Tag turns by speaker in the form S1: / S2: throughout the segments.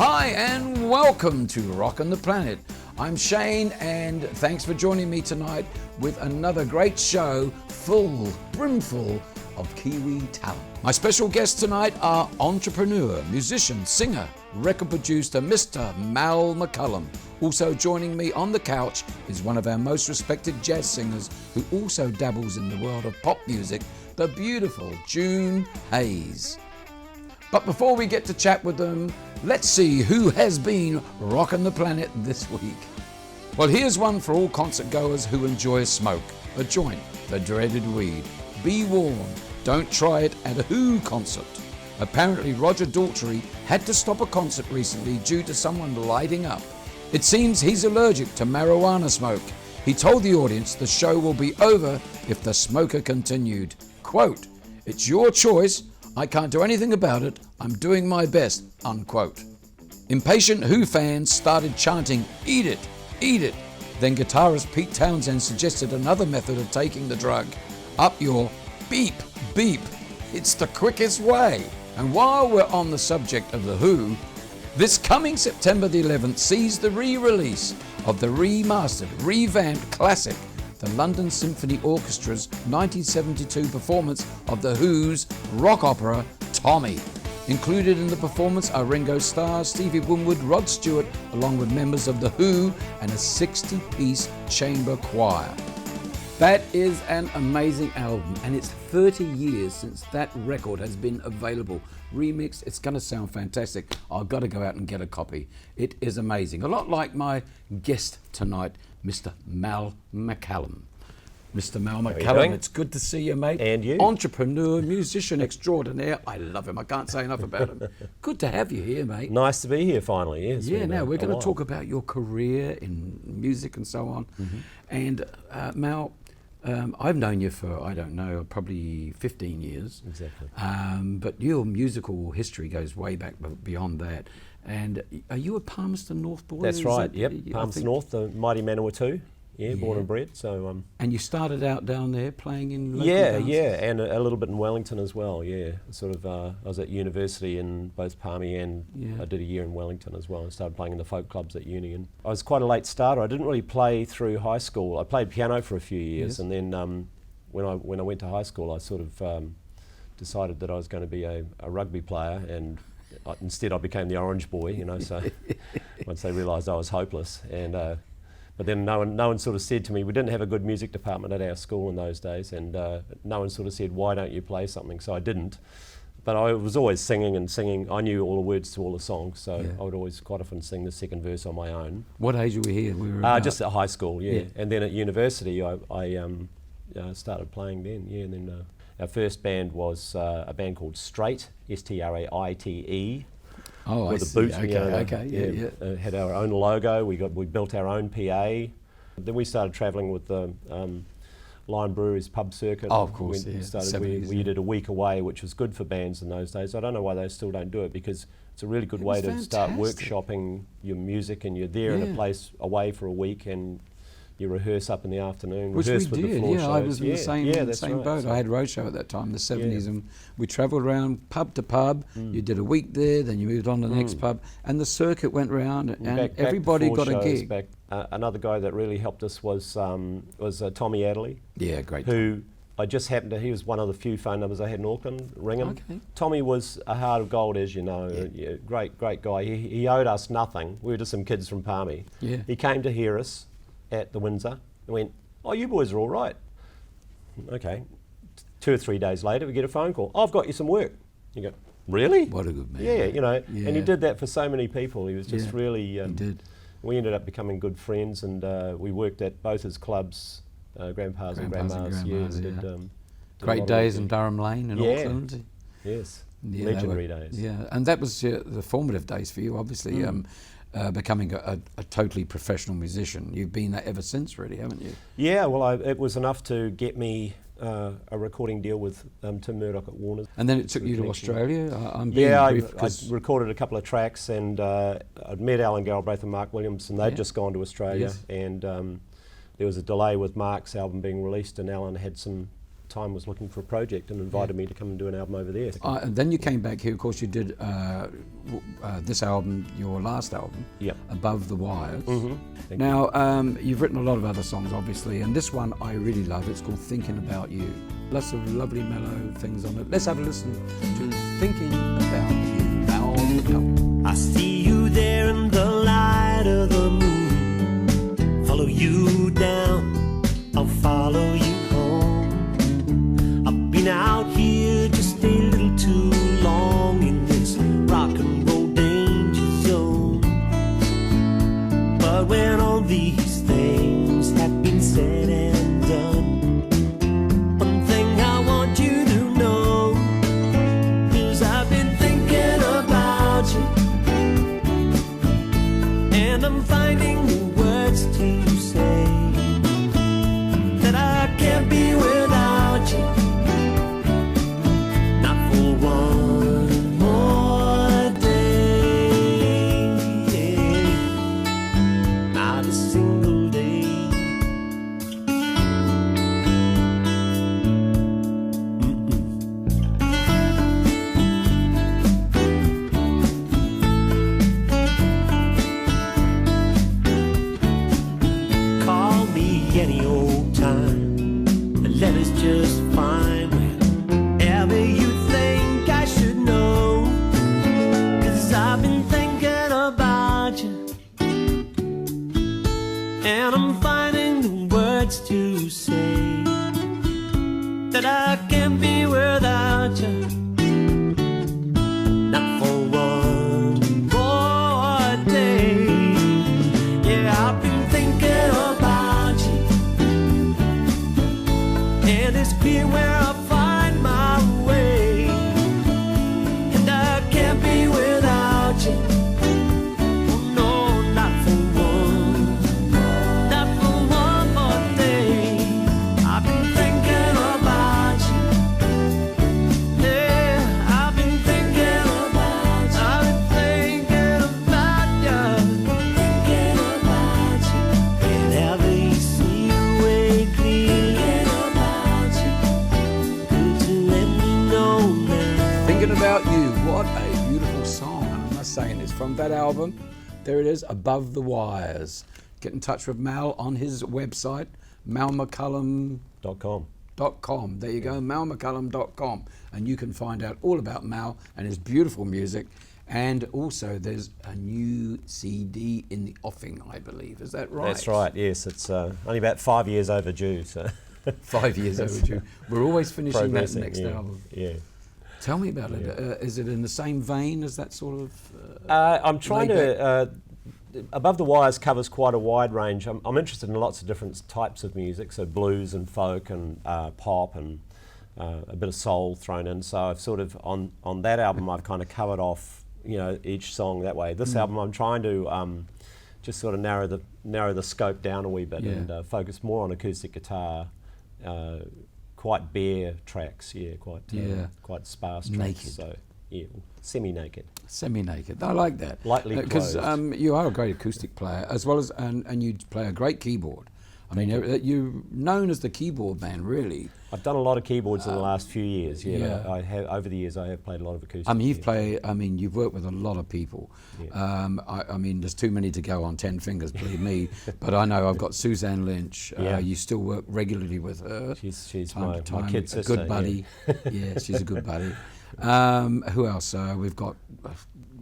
S1: Hi and welcome to Rockin The Planet. I'm Shane and thanks for joining me tonight with another great show brimful of Kiwi talent. My special guests tonight are entrepreneur, musician, singer, record producer, Mr. Mccallum. Also joining me on the couch is one of our most respected jazz singers who also dabbles in the world of pop music, the beautiful June Hayes. But before we get to chat with them, let's see who has been rocking the planet this week. Well, here's one for all concert goers who enjoy smoke, a joint, the dreaded weed. Be warned, don't try it at a Who concert. Apparently Roger Daltrey had to stop a concert recently due to someone lighting up. It seems he's allergic to marijuana smoke. He told the audience the show will be over if the smoker continued. Quote, "It's your choice. I can't do anything about it. I'm doing my best," unquote. Impatient Who fans started chanting, "Eat it, eat it." Then guitarist Pete Townsend suggested another method of taking the drug. Up your beep, beep. It's the quickest way. And while we're on the subject of the Who, this coming September the 11th sees the re-release of the remastered, revamped classic, the London Symphony Orchestra's 1972 performance of The Who's rock opera, Tommy. Included in the performance are Ringo Starr, Stevie Winwood, Rod Stewart, along with members of The Who and a 60-piece chamber choir. That is an amazing album, and it's 30 years since that record has been available. Remixed, it's going to sound fantastic. I've got to go out and get a copy. It is amazing. A lot like my guest tonight, Mr. Mccallum. Mr. Mccallum, it's good to see you, mate.
S2: And you?
S1: Entrepreneur, musician extraordinaire. I love him. I can't say enough about him. Good to have you here, mate.
S2: Nice to be here finally. Yes.
S1: Yeah, now we're going to talk about your career in music and so on. Mm-hmm. And Mal, I've known you for, I don't know, probably 15 years.
S2: Exactly.
S1: But your musical history goes way back beyond that. And are you a Palmerston North boy?
S2: That's right, yep. Palmerston North, the mighty Manawatu. Yeah, born and bred. So.
S1: And you started out down there playing in local
S2: dances?
S1: Yeah,
S2: and a little bit in Wellington as well. Yeah, sort of. I was at university in both Palmy and I did a year in Wellington as well. And started playing in the folk clubs at uni. And I was quite a late starter. I didn't really play through high school. I played piano for a few years, and then when I went to high school, I sort of decided that I was going to be a rugby player, and instead I became the orange boy. You know, so once they realised I was hopeless, and. But then no one sort of said to me, we didn't have a good music department at our school in those days, and no one sort of said, why don't you play something? So I didn't. But I was always singing and singing. I knew all the words to all the songs, so I would always quite often sing the second verse on my own.
S1: What age were we here?
S2: Just at high school, yeah. And then at university, I started playing then, and then our first band was a band called Straight, S-T-R-A-I-T-E.
S1: Oh,
S2: with the boot, had our own logo. We built our own PA. Then we started travelling with the Lion Brewery's pub circuit.
S1: Oh, of course,
S2: we did a week away, which was good for bands in those days. I don't know why they still don't do it, because it's a really good way to start workshopping your music, and you're there in a place away for a week, and you rehearse up in the afternoon.
S1: Which we did,
S2: shows.
S1: I was in the same boat. I had Roadshow at that time, the 70s, and we travelled around pub to pub. You did a week there, then you moved on to the next pub, and the circuit went round, and everybody got a gig.
S2: Another guy that really helped us was Tommy Adderley.
S1: Yeah, great.
S2: Who I just happened to, he was one of the few phone numbers I had in Auckland, ring him. Okay. Tommy was a heart of gold, as you know. Great guy. He owed us nothing. We were just some kids from Palmy.
S1: Yeah.
S2: He came to hear us at the Windsor and went, "Oh, you boys are all right." Okay. 2 or 3 days later, we get a phone call. "Oh, I've got you some work." You go, "Really?"
S1: What a good man.
S2: Yeah, you know, and he did that for so many people. He was just really...
S1: he did.
S2: We ended up becoming good friends, and we worked at both his clubs, Grandpas and Grandmas.
S1: Great days in Durham Lane in Auckland.
S2: Yes, legendary days.
S1: Yeah, and that was the formative days for you, obviously. Becoming a totally professional musician. You've been that ever since, really, haven't you?
S2: Yeah, well, it was enough to get me a recording deal with Tim Murdoch at Warner's.
S1: And then it took you to Australia?
S2: I recorded a couple of tracks, and I'd met Alan Galbraith and Mark Williams, and they'd just gone to Australia, and there was a delay with Mark's album being released, and Alan had some time was looking for a project and invited me to come and do an album over there.
S1: And then you came back here, of course you did this album, your last album,
S2: Yep.
S1: Above the Wires.
S2: Mm-hmm.
S1: Now, you've written a lot of other songs, obviously, and this one I really love. It's called Thinking About You. Lots of lovely mellow things on it. Let's have a listen to Thinking About You. Mal McCallum.
S3: I see you there in the light of the moon. Follow you down, I'll follow you home. I've been out here just a little too long in this rock and roll danger zone. But when all these things have been said and done, one thing I want you to know is I've been thinking about you, and I'm finding the words to say that I can't be without you, not for one more day, not a single day. Call me any old time, the letter's just fine. Whenever you think I should know, 'cause I've been thinking about you, and I'm finding the words to say that I can't be without you, not for one more day. Yeah, I've been thinking about you, and it's clear where I find my way, and I can't be without you. Oh no, not for one more day. I've been thinking about you. Yeah, I've been thinking about you. I've been thinking about you. Thinking about you. Whenever you see your way clear. Thinking about you. Good to let me know now.
S1: Thinking About You. What a beautiful song. And I must say, and it's from that album. There it is, Above the Wires. Get in touch with Mal on his website, malmccallum.com.
S2: .com.
S1: There you go, malmccallum.com. And you can find out all about Mal and his beautiful music. And also, there's a new CD in the offing, I believe. Is that right?
S2: That's right, yes. It's only about 5 years overdue, so
S1: 5 years overdue. We're always finishing that
S2: progressing,
S1: next
S2: yeah,
S1: album.
S2: Yeah.
S1: Tell me about it. Is it in the same vein as that sort of?
S2: I'm trying
S1: laid
S2: to. Above the Wires covers quite a wide range. I'm interested in lots of different types of music, so blues and folk and pop and a bit of soul thrown in. So I've sort of on that album I've kind of covered off, you know, each song that way. This album I'm trying to just sort of narrow the scope down a wee bit and focus more on acoustic guitar. Quite bare tracks, quite sparse
S1: Naked.
S2: tracks. So yeah, semi-naked.
S1: Semi-naked. I like that.
S2: Lightly
S1: because
S2: clothed.
S1: you are a great acoustic player, as well as and you play a great keyboard. I mean, you're known as the keyboard man, really.
S2: I've done a lot of keyboards in the last few years.
S1: yeah.
S2: I have over the years. I have played a lot of acoustic.
S1: I mean, you've worked with a lot of people.
S2: Yeah.
S1: I mean, there's too many to go on 10 fingers, believe me. But I know I've got Suzanne Lynch. You still work regularly with her.
S2: She's
S1: time
S2: my
S1: to time,
S2: kid sister.
S1: a good buddy. Yeah, she's a good buddy. Who else? We've got.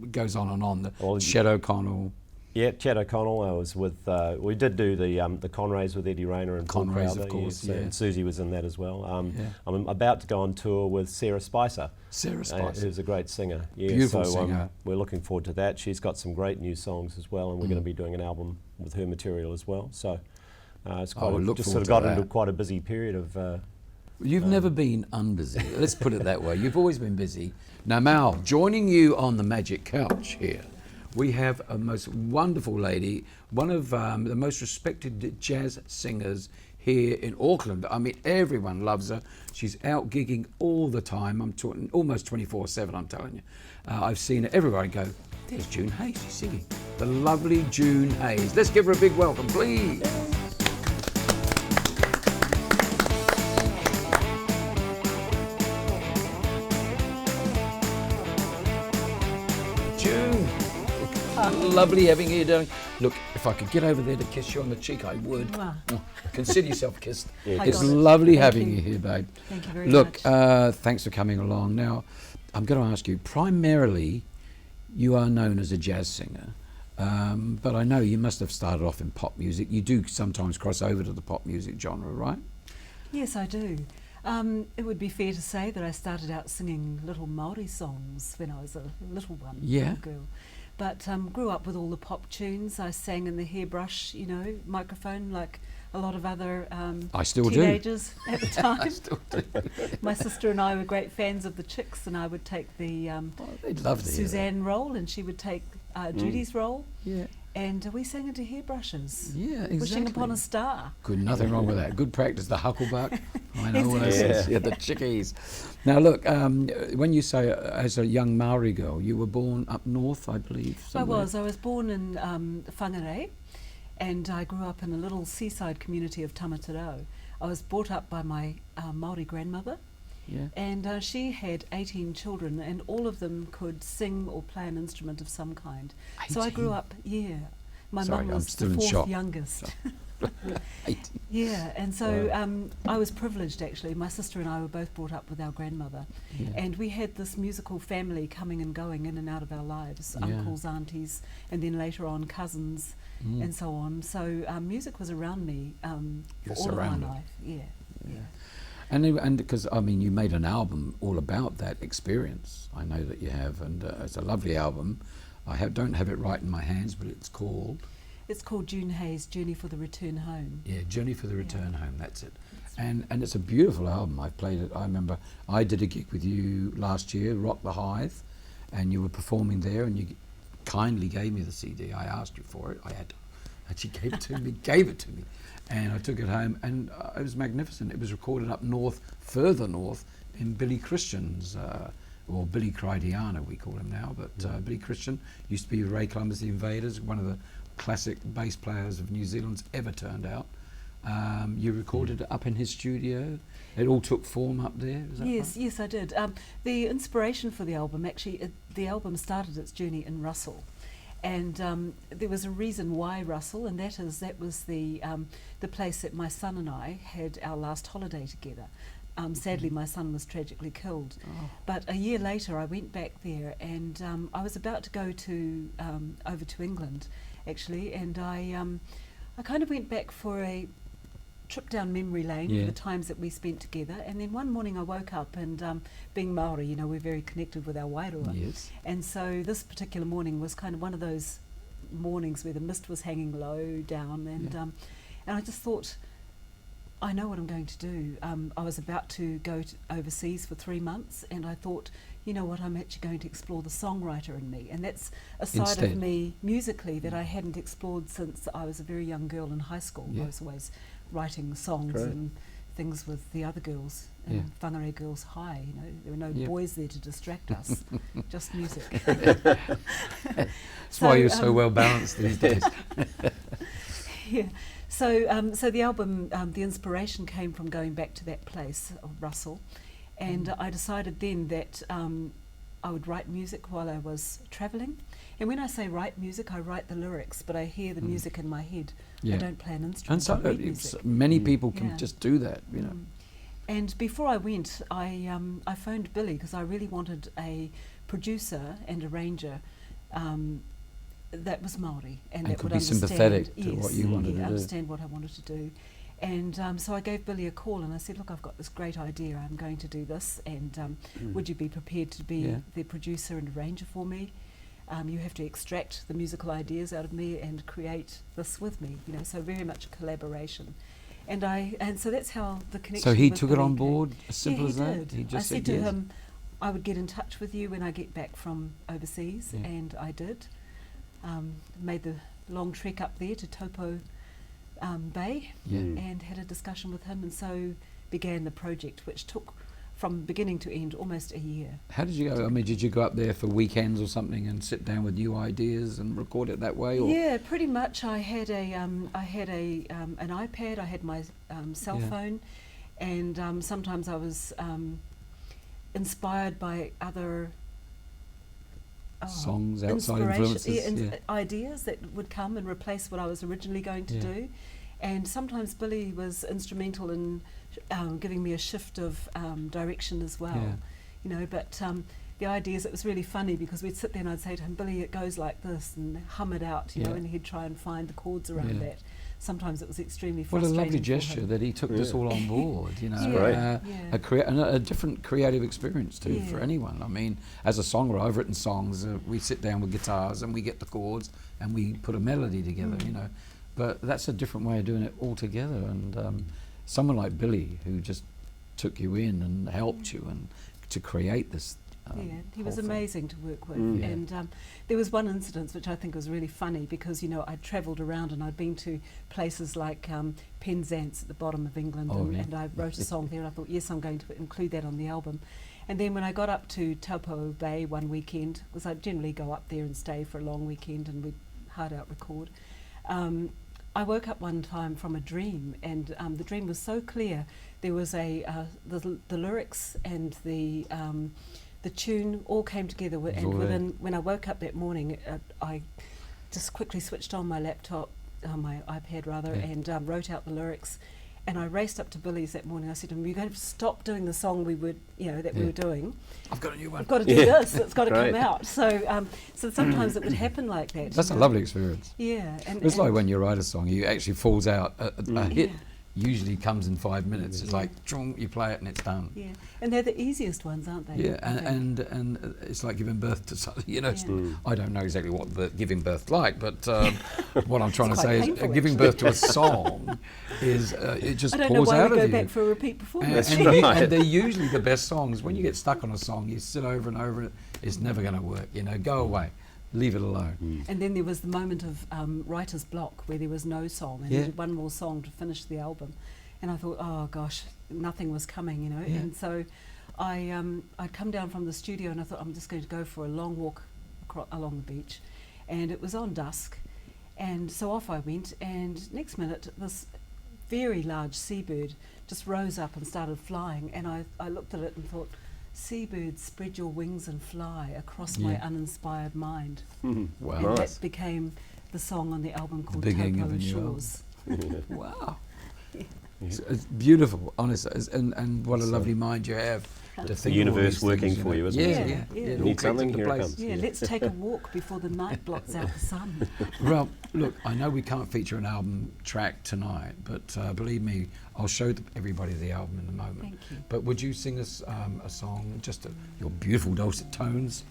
S1: It goes on and on. Chet O'Connell.
S2: Yeah, Chet O'Connell. I was with. We did do the Conrays with Eddie Rayner and Paul
S1: Conrays,
S2: Crowther,
S1: of course.
S2: yes, and Susie was in that as well. I'm about to go on tour with Sarah Spicer.
S1: Sarah Spicer,
S2: who's a great singer. Yeah,
S1: beautiful
S2: so,
S1: singer.
S2: We're looking forward to that. She's got some great new songs as well, and we're going to be doing an album with her material as well. So it's quite just sort of got into quite a busy period of.
S1: You've never been unbusy. Let's put it that way. You've always been busy. Now, Mal, joining you on the magic couch here, we have a most wonderful lady, one of the most respected jazz singers here in Auckland. I mean, everyone loves her. She's out gigging all the time. I'm talking almost 24/7, I'm telling you. I've seen her everywhere I go. There's June Hayes, she's singing. The lovely June Hayes. Let's give her a big welcome, please. Lovely having you, darling. Look, if I could get over there to kiss you on the cheek, I would.
S4: Mwah.
S1: Consider yourself kissed.
S2: Yeah,
S1: It's
S4: got it.
S1: lovely
S4: Thank
S1: having
S4: you.
S1: you here, babe.
S4: Thank you very
S1: Look,
S4: much.
S1: thanks for coming along. Now, I'm going to ask you, primarily, you are known as a jazz singer, but I know you must have started off in pop music. You do sometimes cross over to the pop music genre, right?
S4: Yes, I do. It would be fair to say that I started out singing little Māori songs when I was a little one,
S1: Yeah.
S4: little girl. But grew up with all the pop tunes. I sang in the hairbrush, microphone, like a lot of other
S1: I still do.
S4: teenagers at the time.
S1: Still do.
S4: My sister and I were great fans of the Chicks, and I would take the
S1: They'd love to hear that.
S4: Suzanne role, and she would take Judy's role.
S1: Yeah,
S4: And we sang into hairbrushes.
S1: yeah, exactly.
S4: Wishing upon a star.
S1: Good, nothing wrong with that. Good practice, the hucklebuck. I know what it
S2: Exactly.
S1: is. Yeah, the chickies. Now look, when you say as a young Maori girl, you were born up north, I believe. Somewhere.
S4: I was born in Whangarei, and I grew up in a little seaside community of Tamatarau. I was brought up by my Māori grandmother,
S1: Yeah.
S4: and she had 18 children, and all of them could sing or play an instrument of some kind. So I grew
S1: 18?
S4: up, my
S1: Sorry,
S4: mum
S1: I'm
S4: was
S1: still
S4: the
S1: in
S4: fourth
S1: shock.
S4: youngest.
S1: 18.
S4: Yeah, and so I was privileged actually. My sister and I were both brought up with our grandmother,
S1: Yeah.
S4: and we had this musical family coming and going in and out of our lives,
S1: Yeah.
S4: uncles, aunties, and then later on cousins, and so on. So music was around me
S1: You're
S4: for all of my
S1: surrounded.
S4: life. Yeah.
S1: And because I mean, you made an album all about that experience. I know that you have, and it's a lovely album. Don't have it right in my hands, but it's called
S4: June Hayes' Journey for the Return Home.
S1: Journey for the Return Home. That's it. And it's a beautiful album. I've played it. I remember I did a gig with you last year, Rock the Hive, and you were performing there, and you kindly gave me the CD. I asked you for it. I had to, and she gave it to me. And I took it home, and it was magnificent. It was recorded up north, further north, in Billy Christian's, or Billy Cridiana, we call him now, but Billy Christian used to be Ray Columbus, the Invaders, one of the classic bass players of New Zealand's ever turned out. You recorded it up in his studio. It all took form up there. Is that
S4: Yes,
S1: right?
S4: yes, I did. The inspiration for the album, actually, the album started its journey in Russell. And there was a reason why Russell, and that was the place that my son and I had our last holiday together. Sadly, my son was tragically killed.
S1: Oh.
S4: But a year later, I went back there, and I was about to go to over to England, actually, and I kind of went back for a trip down memory lane
S1: Yeah.
S4: for the times that we spent together. And then one morning I woke up, and being Māori, we're very connected with our wairua.
S1: Yes.
S4: And so this particular morning was kind of one of those mornings where the mist was hanging low down, and I just thought, I know what I'm going to do. I was about to go overseas for 3 months, and I thought, you know what, I'm actually going to explore the songwriter in me, and that's a side
S1: Instead.
S4: of me musically that I hadn't explored since I was a very young girl in high school.
S1: Yeah.
S4: I was always writing songs
S2: Great.
S4: and things with the other girls,
S1: Yeah.
S4: Whangarei Girls High. There were no
S1: Yeah.
S4: boys there to distract us, just music.
S1: That's why you're so well balanced these days.
S4: Yeah. So the album, the inspiration came from going back to that place of Russell, and I decided then that I would write music while I was travelling. And when I say write music, I write the lyrics, but I hear the music in my head.
S1: Yeah.
S4: I don't play an
S1: And
S4: instrument.
S1: so
S4: I read music.
S1: many people can
S4: Yeah.
S1: just do that, you know.
S4: And before I went, I phoned Billy because I really wanted a producer and arranger that was Māori
S1: And
S4: and that
S1: could
S4: would
S1: be
S4: understand,
S1: sympathetic to what you wanted to do.
S4: understand what I wanted to do. And so I gave Billy a call and I said, look, I've got this great idea. I'm going to do this, and would you be prepared to be
S1: Yeah.
S4: the producer and arranger for me? You have to extract the musical ideas out of me and create this with me. So very much a collaboration. And so that's how the connection.
S1: So he
S4: with
S1: took it
S4: Billy
S1: on
S4: came.
S1: board, as simple
S4: Yeah,
S1: as that?
S4: did.
S1: He just
S4: I
S1: said
S4: said to
S1: yes.
S4: him, I would get in touch with you when I get back from overseas,
S1: Yeah.
S4: and I did. Made the long trek up there to Taupo Bay,
S1: Yeah.
S4: and had a discussion with him, and so began the project, which took from beginning to end almost a year.
S1: How did you go? I mean, did you go up there for weekends or something and sit down with new ideas and record it that way? Or?
S4: Yeah, pretty much. I had an iPad. I had my cell
S1: Yeah.
S4: phone, and sometimes I was inspired by other
S1: songs, outside
S4: inspiration,
S1: influences?
S4: ideas that would come and replace what I was originally going to do. And sometimes Billy was instrumental in giving me a shift of direction as well.
S1: Yeah.
S4: You know, but the idea is, it was really funny because we'd sit there and I'd say to him, Billy, it goes like this, and hum it out, you know, and he'd try and find the chords around that. Sometimes it was extremely
S1: What a
S4: frustrating.
S1: lovely gesture that he took this all on board, you know.
S2: great.
S1: A different creative experience too for anyone. I mean, as a songwriter, I've written songs, we sit down with guitars and we get the chords and we put a melody together, you know. But that's a different way of doing it altogether. And someone like Billy, who just took you in and helped you and to create this.
S4: He was amazing to work with. And there was one incident which I think was really funny because, you know, I'd travelled around and I'd been to places like Penzance at the bottom of England, and I wrote a song there, and I thought, yes, I'm going to include that on the album. And then when I got up to Taupo Bay one weekend, because I'd generally go up there and stay for a long weekend and we'd hard out record, I woke up one time from a dream, and the dream was so clear. There was the lyrics and the tune all came together, and when I woke up that morning, I just quickly switched on my laptop, my iPad rather, and wrote out the lyrics. And I raced up to Billy's that morning. I said to him, "You're going to stop doing the song we were doing.
S1: I've got a new one.
S4: I've got to do this. It's got to come out." So, so sometimes it would happen like that.
S1: That's a lovely experience.
S4: Yeah, and
S1: it's like when you write a song, you actually falls out a hit. Usually comes in 5 minutes. It's like you play it and it's done.
S4: Yeah, and they're the easiest ones, aren't they?
S1: Yeah, and it's like giving birth to something. You know, I don't know exactly what giving birth's like, but what I'm trying to say is giving birth to a song is it just pours out of you.
S4: I don't know why we go back for a repeat performance.
S1: And they're usually the best songs. When you get stuck on a song, you sit over and over it. It's never going to work. You know, go away. Leave it alone.
S4: And then there was the moment of writer's block where there was no song, and needed one more song to finish the album. And I thought, oh gosh, nothing was coming, you know. And so I'd come down from the studio and I thought, I'm just going to go for a long walk along the beach. And it was on dusk. And so off I went, and next minute this very large seabird just rose up and started flying. And I looked at it and thought, "Seabird, spread your wings and fly across my uninspired mind."
S1: Wow.
S4: And that became the song on the album called Taupo Shores.
S1: Wow. It's beautiful, honestly, and what a lovely mind you have. To
S2: the universe working for you, isn't it?
S1: Yeah.
S2: Need something, here it comes.
S4: Yeah, let's take a walk before the night blots out the sun.
S1: Well, look, I know we can't feature an album track tonight, but believe me, I'll show everybody the album in a moment.
S4: Thank you.
S1: But would you sing us a song, just your beautiful dulcet tones,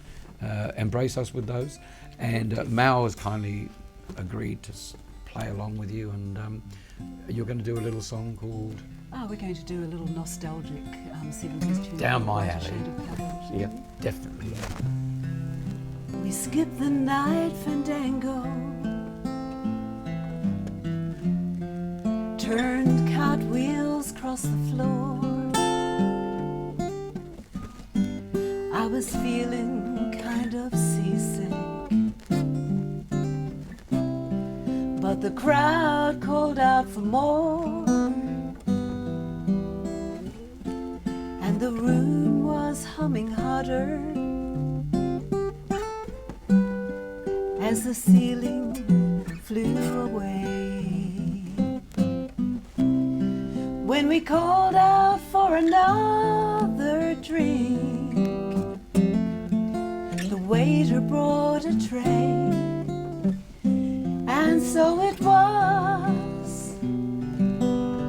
S1: embrace us with those? And Mal has kindly agreed to play along with you, and you're going to do a little song called...
S4: We're going to do a little nostalgic 70s tune.
S1: Down my alley.
S4: Shade of Pale.
S1: Yeah, definitely.
S4: We skip the night fandango, turned cartwheels across the floor. I was feeling kind of seasick, but the crowd called out for more. And the room was humming harder as the ceiling flew away. When we called out for another drink, the waiter brought a tray. And so it was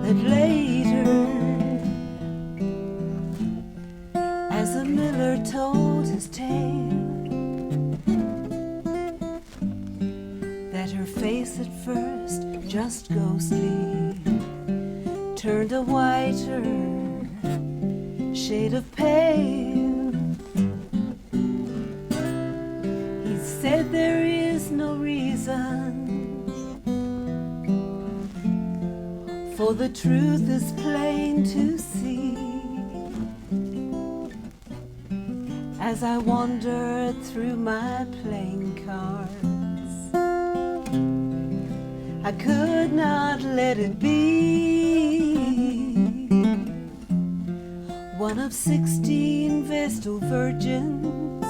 S4: that later, as the miller told his tale, that her face at first just ghostly turned a whiter shade of pale. He said there is no reason, for the truth is plain to see. As I wandered through my playing cards, I could not let it be one of 16 Vestal virgins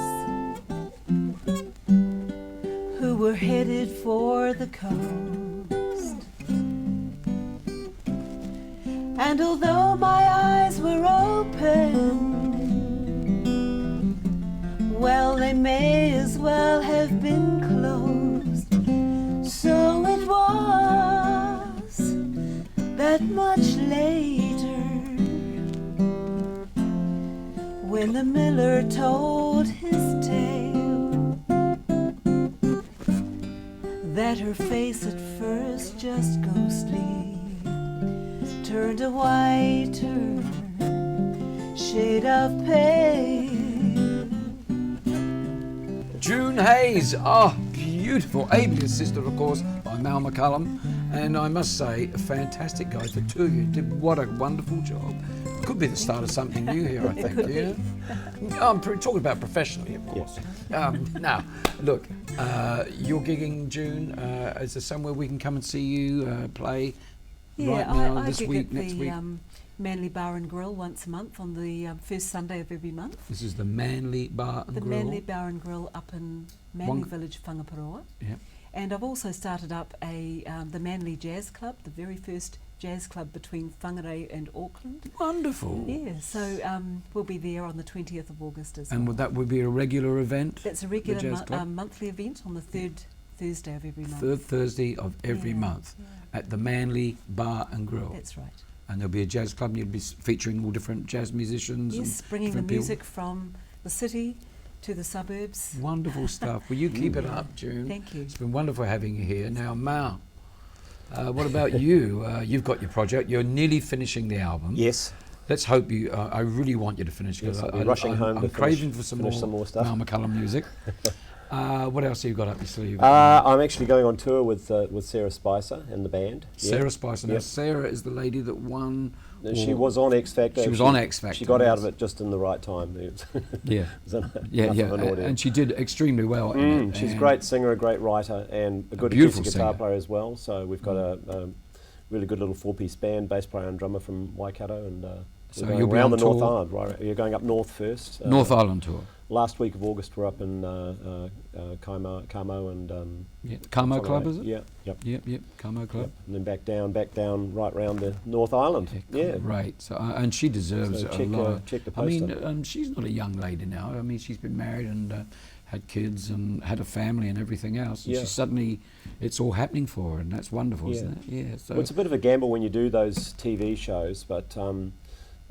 S4: were headed for the coast. And although my eyes were open, well, they may as well have been closed. So it was that much later, when the miller told his tale, that her face at first just ghostly turned a whiter shade of pale.
S1: June Hayes, beautiful, ably assisted, of course, by Mccallum, and I must say, a fantastic guy. The two of you did what a wonderful job. Could be the start of something new here, I think. Yeah, I'm talking about professionally, of course. Now, look, you're gigging June. Is there somewhere we can come and see you play?
S4: Yeah,
S1: right now,
S4: I
S1: this
S4: gig
S1: week,
S4: at
S1: next
S4: the
S1: week?
S4: Manly Bar and Grill once a month on the first Sunday of every month.
S1: This is the Manly Bar and
S4: The
S1: Grill.
S4: Manly Bar and Grill up in Manly Village, Whangaparoa.
S1: Yeah.
S4: And I've also started up the Manly Jazz Club, the very first jazz club between Whangarei and Auckland.
S1: Wonderful.
S4: Yeah, so we'll be there on the 20th of August as
S1: And
S4: well.
S1: that would be a regular event?
S4: That's a
S1: the
S4: regular
S1: Jazz Club?
S4: monthly event on the third Thursday of every month.
S1: Third Thursday of every
S4: Yeah,
S1: month
S4: yeah.
S1: at the Manly Bar and Grill.
S4: That's right.
S1: And there'll be a jazz club and you'll be featuring all different jazz musicians.
S4: Yes,
S1: and
S4: bringing the
S1: different people.
S4: music from the city to the suburbs.
S1: Wonderful stuff. Well, you keep it up, June.
S4: Thank you.
S1: It's been wonderful having you here. Now, Mao, what about you? You've got your project. You're nearly finishing the album.
S2: Yes.
S1: Let's hope you. I really want you to finish
S2: Yes,
S1: because
S2: I'll be rushing home
S1: I'm
S2: to
S1: craving
S2: finish-
S1: for some
S2: finish some more stuff.
S1: Mao Mccallum music. What else have you got up your sleeve?
S2: I'm actually going on tour with Sarah Spicer and the band.
S1: Sarah Spicer. Now,
S2: Yep.
S1: Sarah is the lady that won.
S2: She was on X Factor.
S1: She was on X Factor,
S2: She got out of
S1: yes.
S2: it just in the right time. It
S1: Yeah.
S2: was enough
S1: Yeah,
S2: of an audience.
S1: and she did extremely well. in it,
S2: She's a
S1: and
S2: great singer, a great writer, and a good
S1: beautiful
S2: acoustic guitar
S1: singer.
S2: player as well. So we've got a really good little four-piece band, bass player and drummer from Waikato, and
S1: So
S2: we're going
S1: you'll be
S2: around
S1: on
S2: the North
S1: tour?
S2: Island. Right, you're going up north first.
S1: North Island tour.
S2: Last week of August, we're up in Kamo and
S1: Yeah. Camo Club,
S2: Whangarei.
S1: is it?
S2: Yeah, yep.
S1: Yep. Camo Club.
S2: Yep. And then back down, right round the North Island. Yeah.
S1: Great. So, and she deserves
S2: So
S1: a
S2: check,
S1: lot.
S2: check the
S1: I mean,
S2: poster.
S1: she's not a young lady now. I mean, she's been married and had kids and had a family and everything else. And
S2: Yeah.
S1: she's suddenly, it's all happening for her, and that's wonderful,
S2: Yeah.
S1: isn't it? Yeah. So
S2: Well, it's a bit of a gamble when you do those TV shows, but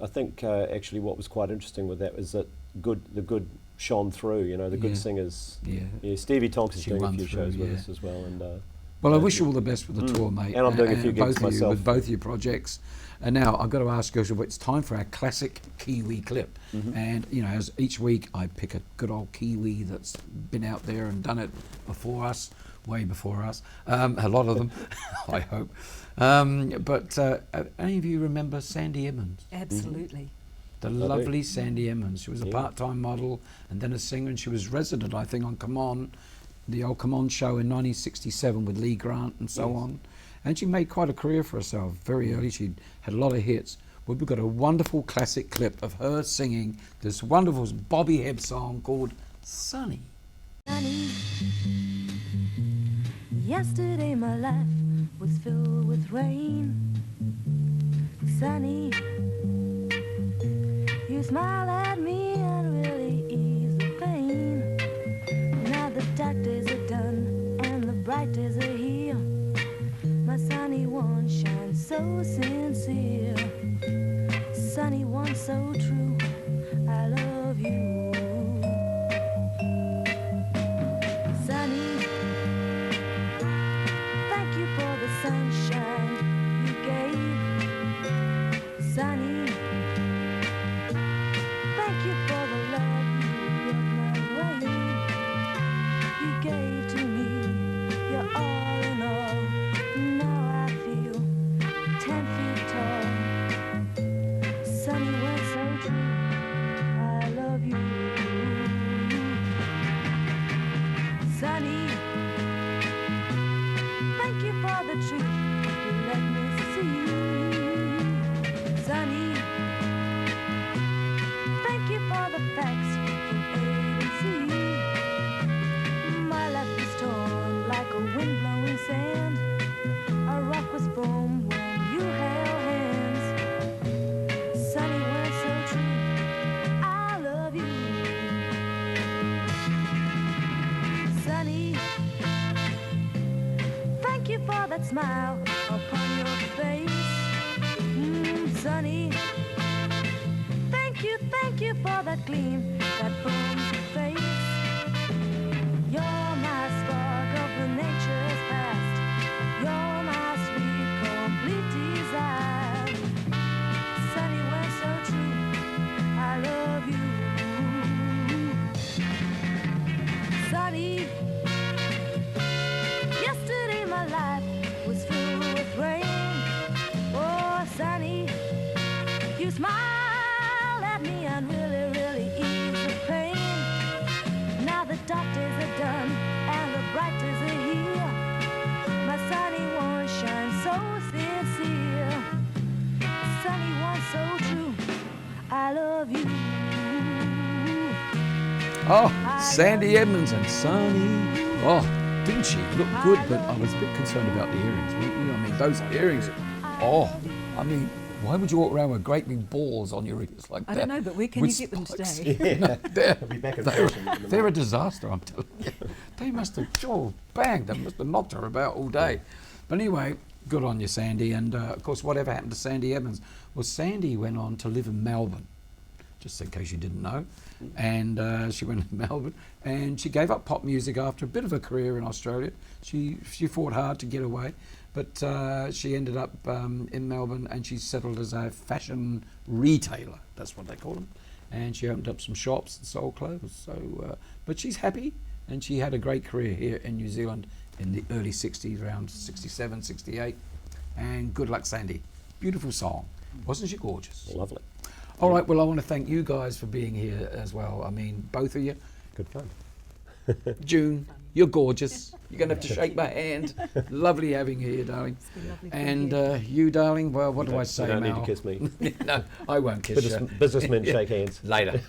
S2: I think actually what was quite interesting with that was that the good shone through. You know, the good
S1: Yeah.
S2: singers.
S1: yeah.
S2: Yeah, Stevie Tonks is
S1: She
S2: doing a
S1: won
S2: few
S1: through,
S2: shows with
S1: yeah.
S2: us as well, and
S1: Well, I wish you all the best with the tour, mate.
S2: And I'm doing a few gigs
S1: both of you
S2: myself.
S1: with both your projects. And now I've got to ask you, it's time for our classic Kiwi clip. And you know, as each week I pick a good old Kiwi that's been out there and done it before us, way before us. A lot of them, I hope. But any of you remember Sandy Emmons?
S4: Absolutely.
S1: The
S2: do.
S1: lovely Sandy Emmons. She was a
S2: Yeah.
S1: part-time model and then a singer, and she was resident, I think, on Come On, the old Come On show in 1967 with Lee Grant and so
S2: Yes.
S1: on. And she made quite a career for herself very early. She had a lot of hits. Well, we've got a wonderful classic clip of her singing this wonderful Bobby Hebb song called Sunny.
S5: Sunny. Yesterday my life was filled with rain. Sunny, you smile at me and really ease the pain. Now the dark days are done and the bright days are here. My sunny one shines so sincere. Sunny one so true, I love you. Sunny, thank you for the sunshine you gave. Sunny, thank you for the smile upon your face. Sunny, thank you for that gleam that burns your face. You're my spark of the nature's past. You're my sweet, complete desire. Sunny, we're so true. I love you. Sunny, yesterday my life was filled with rain. Oh, Sunny, you smile at me and really ease the pain. Now the dark days are done and the bright days are here. My sunny one shines so sincere. Sunny one so true. I love you.
S1: Oh, Sandy Edmonds and Sunny. Oh, didn't she look good? But I was a bit concerned about the earrings, weren't you? I mean, those earrings. Oh, I mean, why would you walk around with great big balls on your ears like that?
S4: I don't know, but where can
S1: With
S4: you get them
S1: spikes?
S4: today?
S1: No,
S2: I'll be back in fashion in the
S1: they're a disaster, I'm telling you. They must have, oh, bang, they must have knocked her about all day. But anyway, good on you, Sandy. And of course, whatever happened to Sandy Evans? Well, Sandy went on to live in Melbourne, just in case you didn't know. And she went to Melbourne and she gave up pop music after a bit of a career in Australia. She fought hard to get away, but she ended up in Melbourne and she settled as a fashion retailer. That's what they call them. And she opened up some shops and sold clothes. So, but she's happy, and she had a great career here in New Zealand in the early 60s, around 67, 68. And good luck, Sandy. Beautiful song. Wasn't she gorgeous?
S2: Lovely.
S1: All right, well, I want to thank you guys for being here as well. I mean, both of you.
S2: Good fun.
S1: June, you're gorgeous. You're going to have to shake my hand. Lovely having you here, darling.
S4: It's been lovely
S1: And
S4: being here.
S1: you, darling, well, what do I say,
S2: You don't
S1: Mal?
S2: need to kiss me.
S1: No, I won't kiss you.
S2: Businessmen shake hands.
S1: Later.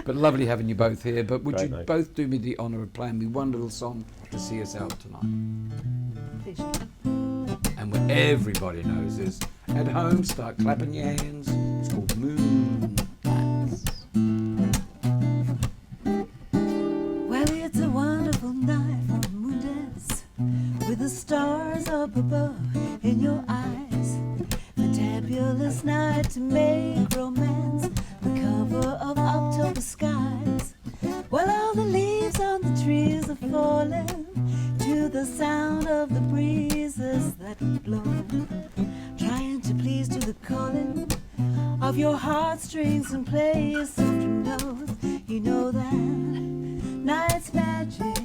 S1: But lovely having you both here. But would
S2: Great,
S1: you
S2: mate.
S1: both do me the honour of playing me one little song to see us out tonight?
S4: Pleasure.
S1: And what everybody knows is, at home, start clapping your hands. It's called Moonlights.
S4: Well, it's a wonderful night for moonlights, with the stars up above in your eyes. Fantabulous night to make romance, the cover of October skies. While all the leaves on the trees are falling to the sound of the breezes that blow, trying to please to the calling of your heartstrings and play your soft notes. You know that night's magic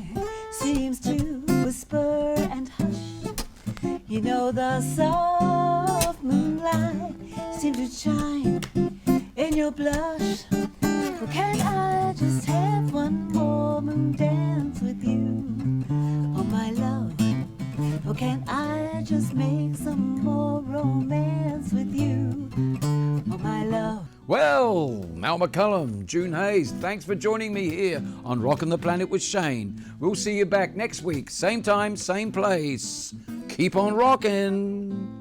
S4: seems to whisper and hush. You know the soft moonlight seems to shine in your blush. Well, can I just have one more moon dance with you, oh my love? Or can I just make some more romance with you, oh my love?
S1: Well, Mal Mccallum, June Hayes, thanks for joining me here on Rockin the Planet with Shane. We'll see you back next week, same time, same place. Keep on rockin'.